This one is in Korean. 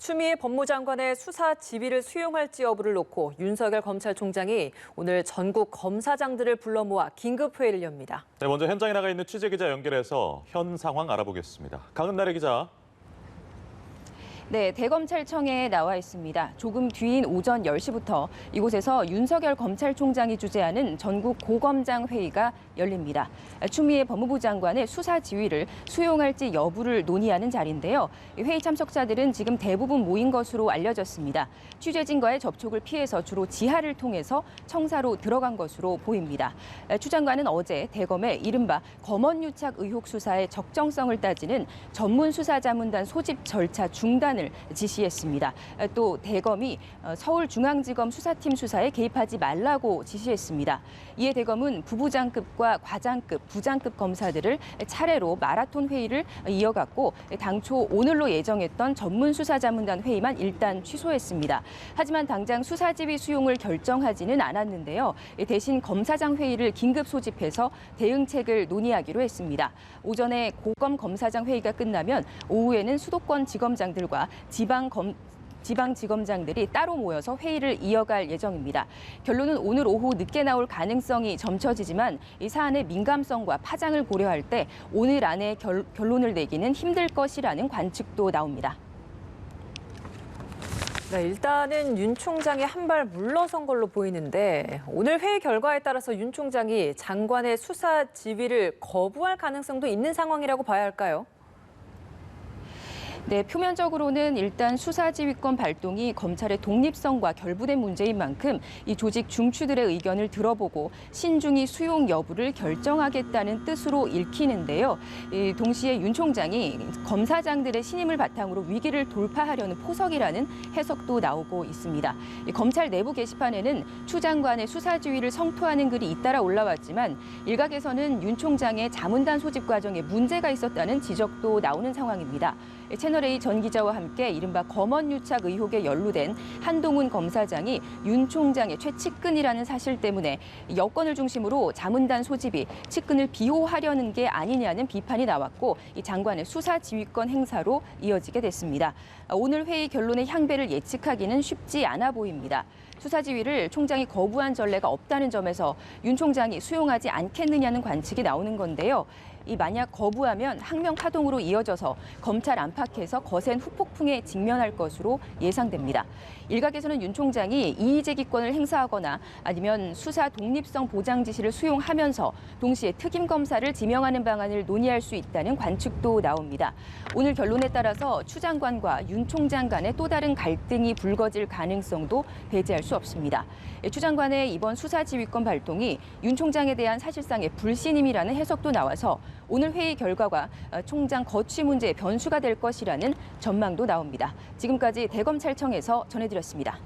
추미애 법무장관의 수사 지휘를 수용할지 여부를 놓고 윤석열 검찰총장이 오늘 전국 검사장들을 불러 모아 긴급회의를 엽니다. 네, 먼저 현장에 나가 있는 취재기자 연결해서 현 상황 알아보겠습니다. 강은나래 기자. 네, 대검찰청에 나와 있습니다. 조금 뒤인 오전 10시부터 이곳에서 윤석열 검찰총장이 주재하는 전국 고검장 회의가 열립니다. 추미애 법무부 장관의 수사 지휘를 수용할지 여부를 논의하는 자리인데요. 회의 참석자들은 지금 대부분 모인 것으로 알려졌습니다. 취재진과의 접촉을 피해서 주로 지하를 통해서 청사로 들어간 것으로 보입니다. 추 장관은 어제 대검의 이른바 검언유착 의혹 수사의 적정성을 따지는 전문수사자문단 소집 절차 중단을 지시했습니다. 또 대검이 서울중앙지검 수사팀 수사에 개입하지 말라고 지시했습니다. 이에 대검은 부부장급과 과장급, 부장급 검사들을 차례로 마라톤 회의를 이어갔고 당초 오늘로 예정했던 전문수사자문단 회의만 일단 취소했습니다. 하지만 당장 수사지휘 수용을 결정하지는 않았는데요. 대신 검사장 회의를 긴급 소집해서 대응책을 논의하기로 했습니다. 오전에 고검 검사장 회의가 끝나면 오후에는 수도권 지검장들과 지방지검장들이 따로 모여서 회의를 이어갈 예정입니다. 결론은 오늘 오후 늦게 나올 가능성이 점쳐지지만 이 사안의 민감성과 파장을 고려할 때 오늘 안에 결론을 내기는 힘들 것이라는 관측도 나옵니다. 네, 일단은 윤 총장이 한 발 물러선 걸로 보이는데 오늘 회의 결과에 따라서 윤 총장이 장관의 수사 지휘를 거부할 가능성도 있는 상황이라고 봐야 할까요? 네, 표면적으로는 일단 수사지휘권 발동이 검찰의 독립성과 결부된 문제인 만큼 이 조직 중추들의 의견을 들어보고 신중히 수용 여부를 결정하겠다는 뜻으로 읽히는데요. 동시에 윤 총장이 검사장들의 신임을 바탕으로 위기를 돌파하려는 포석이라는 해석도 나오고 있습니다. 검찰 내부 게시판에는 추 장관의 수사지휘를 성토하는 글이 잇따라 올라왔지만 일각에서는 윤 총장의 자문단 소집 과정에 문제가 있었다는 지적도 나오는 상황입니다. 채널A 전 기자와 함께 이른바 검언유착 의혹에 연루된 한동훈 검사장이 윤 총장의 최측근이라는 사실 때문에 여권을 중심으로 자문단 소집이 측근을 비호하려는 게 아니냐는 비판이 나왔고 이 장관의 수사 지휘권 행사로 이어지게 됐습니다. 오늘 회의 결론의 향배를 예측하기는 쉽지 않아 보입니다. 수사 지휘를 총장이 거부한 전례가 없다는 점에서 윤 총장이 수용하지 않겠느냐는 관측이 나오는 건데요. 만약 거부하면 항명 파동으로 이어져서 검찰 안팎에서 거센 후폭풍에 직면할 것으로 예상됩니다. 일각에서는 윤 총장이 이의제기권을 행사하거나 아니면 수사 독립성 보장 지시를 수용하면서 동시에 특임 검사를 지명하는 방안을 논의할 수 있다는 관측도 나옵니다. 오늘 결론에 따라서 추 장관과 윤 총장 간의 또 다른 갈등이 불거질 가능성도 배제할 수 없습니다. 추 장관의 이번 수사 지휘권 발동이 윤 총장에 대한 사실상의 불신임이라는 해석도 나와서 오늘 회의 결과가 총장 거취 문제의 변수가 될 것이라는 전망도 나옵니다. 지금까지 대검찰청에서 전해드렸습니다.